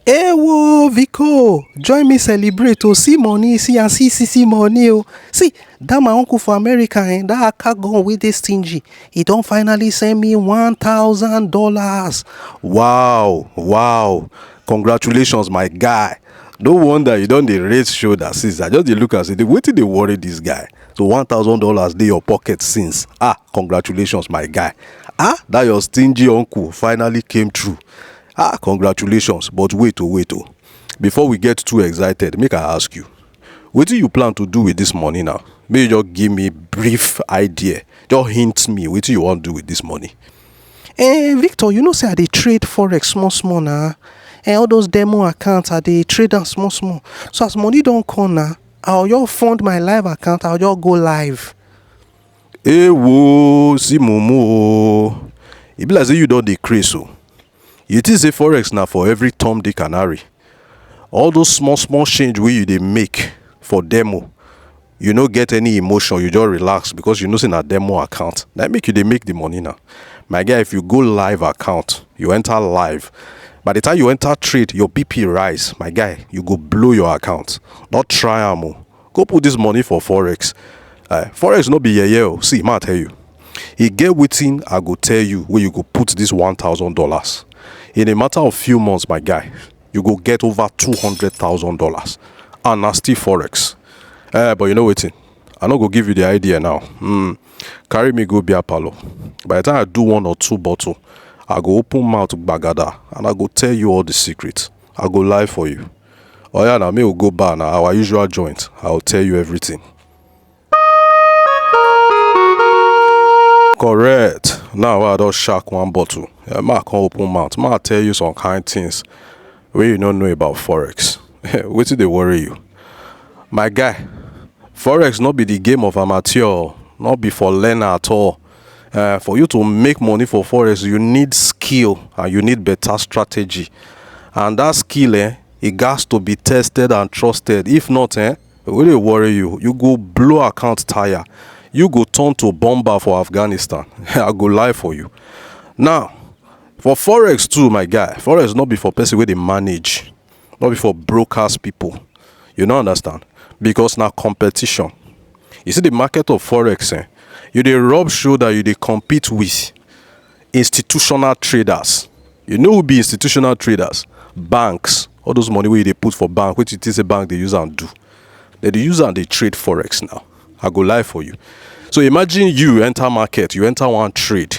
Hey, whoa, Vico, join me celebrate. Oh, see money, see money. Oh, see that my uncle for America, that Akashx gone with this stingy. He don't finally send me $1,000. Wow. Congratulations, my guy. No wonder you don't dey raise shoulder since. I just dey look and say, wetin dey worry this guy? So $1,000 dey your pocket since. Congratulations, my guy. That your stingy uncle finally came true. Congratulations. But wait. Before we get too excited, make I ask you, wetin you plan to do with this money now? May you just give me brief idea. Just hint me wetin you wan do with this money. Victor, you know say I dey trade forex small na. All those demo accounts I dey trade am small. So as money don come na, I'll just fund my live account. I'll just go live. Wo see mumu. E be like say you don dey craze o. You think say forex na for every Tom, Dick and Harry? All those small change wey you dey make for demo, you no get any emotion, you just relax because you know say na demo account. Na make you dey make the money now. My guy, if you go live account, you enter live. By the time you enter trade, your BP rise. My guy, you go blow your account. Not try am o. Go put this money for forex. Forex no be yeye o. See, ma tell you. E get wetin I go tell you where you go put this $1,000. In a matter of few months, my guy, you go get over $200,000. And na still forex. But you know wetin? I no go give you the idea now. Carry me go beer parlor. By the time I do 1 or 2 bottle, I go open mouth bagada and I go tell you all the secrets. I go lie for you. Oh yeah, now me will go bar now, our usual joint. I will tell you everything. Correct. Now I don't shark 1 bottle. Ma can open mouth. Ma tell you some kind things where you don't know about forex. Wait till they worry you. My guy, forex not be the game of amateur, not be for learner at all. For you to make money for forex, you need skill and you need better strategy. And that skill, it has to be tested and trusted. If not, it will worry you. You go blow account tire. You go turn to bomber for Afghanistan. I go lie for you. Now, for forex too, my guy, forex not be for person where they manage, not be for brokers people. You don't understand? Because now competition. You see the market of forex, you dey rub shoulder, you dey compete with institutional traders. You know who be institutional traders? Banks. All those money where they put for bank, which it is a bank they use and do. They use and they trade forex now. I go lie for you. So imagine you enter market, you enter one trade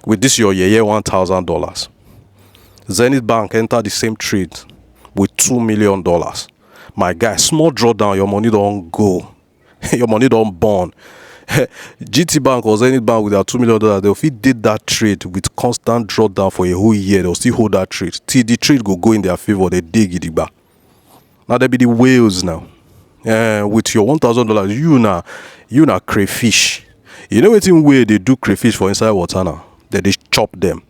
with this your yeye $1,000. Zenith Bank enter the same trade with $2 million. My guy, small drawdown, your money don't go. Your money don't burn. GT Bank or Zenith Bank with their $2 million, they'll fit did that trade with constant drawdown for a whole year. They'll still hold that trade till the trade go in their favor. They dig it back. Now they be the whales now. With your $1,000, you na crayfish. You know what in way they do crayfish for inside water now? They chop them.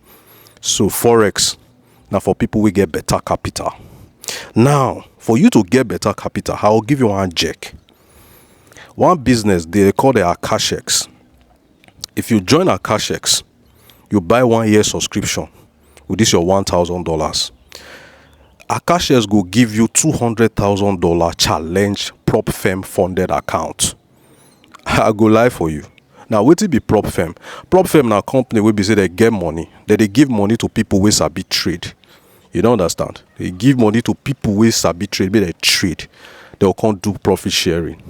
So forex now for people we get better capital. Now for you to get better capital, I'll give you one check. One business they call the Akashx. If you join Akashx, you buy 1 year subscription with this your $1,000. Akashx go give you $200,000 challenge prop firm funded account. I go lie for you. Now what it be prop firm? Prop firm na company wey be say they get money. They give money to people wey sabi trade. You don't understand? They give money to people wey sabi trade, but they trade. They'll come do profit sharing.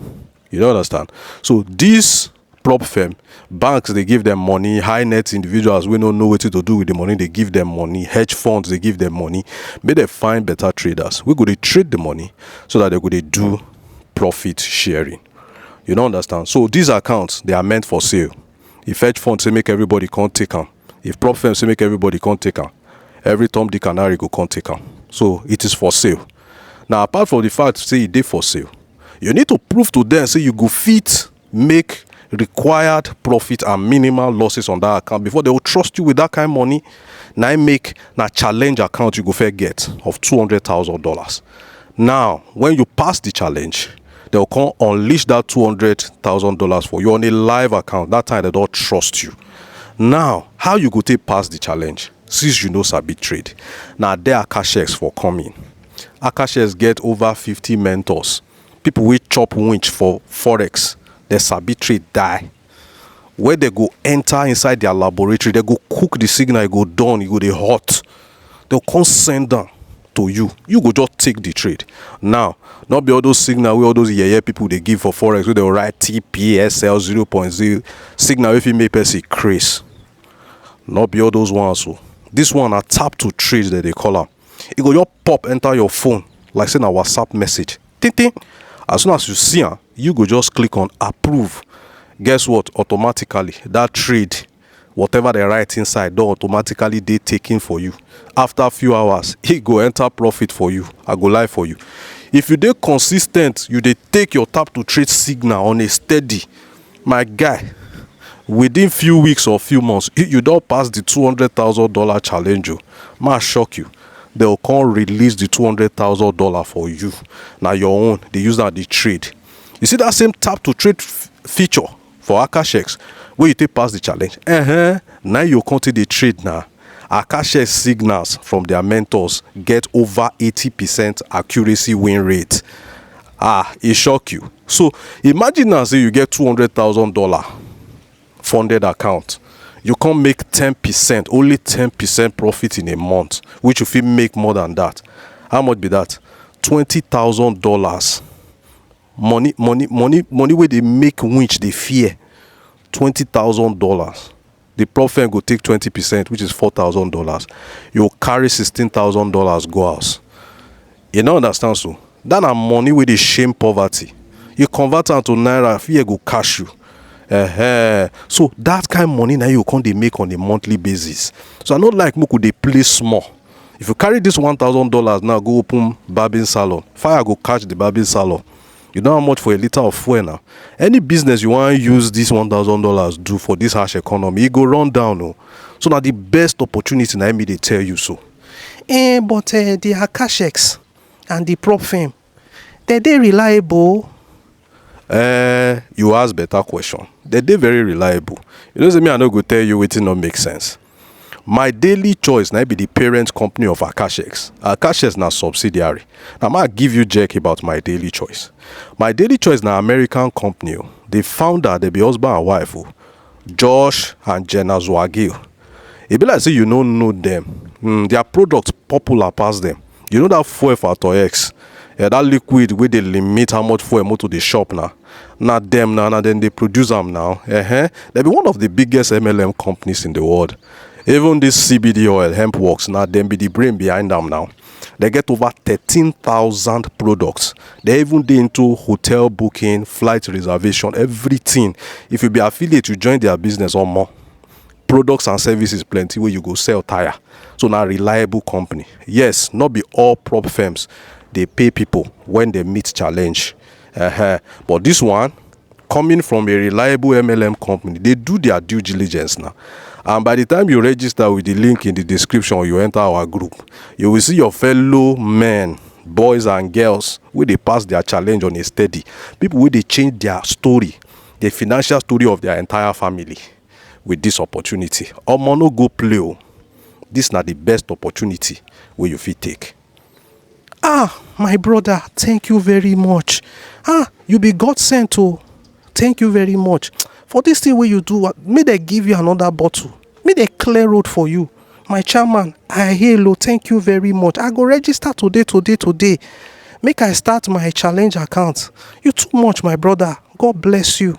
You don't understand? So this prop firm, banks they give them money, high net individuals we don't know what to do with the money, they give them money, hedge funds they give them money, may they find better traders. We go they trade the money so that they go they do profit sharing. You don't understand? So these accounts they are meant for sale. If hedge funds say make everybody can't take them, if prop firms say make everybody can't take them, every Tom, Dick and Harry go can't take them. So it is for sale. Now apart from the fact say it is for sale, you need to prove to them say you go fit make required profit and minimal losses on that account before they will trust you with that kind of money. Now make na challenge account you go fair get of $200,000. Now when you pass the challenge, they'll come unleash that $200,000 for you on a live account. That time they don't trust you. Now how you go take pass the challenge? since you no sabi trade. Na there Akashx for coming. Akashx get over 50 mentors, people wey chop winch for forex, dem sabi trade die, where they go enter inside their laboratory, they go cook the signal, e go done, e go dey hot, they'll come send am to you. You go just take the trade. Now, not be all those signal wey all those yeye people dey give for forex wey dey write TPSL 0.0 signal wey fit make person craze. Not be all those ones. So this one na tap to trade that they call am. E go just pop enter your phone like say na WhatsApp message. Ting ting. As soon as you see am, you go just click on approve. Guess what? Automatically that trade, whatever they write inside, don automatically dey taken for you. After a few hours, e go enter profit for you. I go lie for you. If you dey consistent, you dey take your tap to trade signal on a steady, my guy, within few weeks or few months, you don pass the $200,000 challenge. Ma shock you. They'll come release the $200,000 for you. Now your own. They use that the trade. You see that same tap to trade feature for Akashx where you take pass the challenge. Now you come to the trade now. Akashx signals from their mentors get over 80% accuracy win rate. It shock you. So imagine now say you get $200,000 funded account. You can't make 10%, only 10% profit in a month, which you feel make more than that. How much be that? $20,000. Money where they make winch they fear. $20,000. The profit go take 20%, which is $4,000. You carry $16,000 go house. You don't understand so? That are money where they shame poverty. You convert am to naira, fear go cash you. So that kind of money now you can't make on a monthly basis. So I not like Muku they play small. If you carry this $1,000 now, go open barbing salon. Fire go catch the barbing salon. You know how much for a liter of fuel now. Any business you want to use this $1,000 do for this harsh economy, it go run down. No? So now the best opportunity now me they tell you so. But the Akashx and the prop firm, they reliable. You ask better question. They very reliable. You know, say me I no go tell you wetin no make sense. My daily choice now be the parent company of Akashx. Akashx na subsidiary. Now I give you jerk about my daily choice. My daily choice na American company. The founder they be husband and wife. Josh and Jenna Zwagil. It be like say you don't know them. Their product popular past them. You know that fuel for Akashx. That liquid where they limit how much fuel motor they shop now. Not them now, and then they produce them now. They be one of the biggest MLM companies in the world. Even this CBD oil, hemp works, now them be the brain behind them now. They get over 13,000 products. They even dey into hotel booking, flight reservation, everything. If you be affiliate, you join their business or more. Products and services plenty where you go sell tire. So now reliable company. Yes, not be all prop firms. They pay people when they meet challenge. But this one, coming from a reliable MLM company, they do their due diligence now. And by the time you register with the link in the description or you enter our group, you will see your fellow men, boys and girls, where they pass their challenge on a steady. People where they change their story, the financial story of their entire family with this opportunity. Omo no go play. This is not the best opportunity where you fit take. My brother, thank you very much. You be God sent to. Thank you very much. For this thing where you do, may they give you another bottle. May they clear road for you. My chairman, I hello, thank you very much. I go register today. Make I start my challenge account. You too much, my brother. God bless you.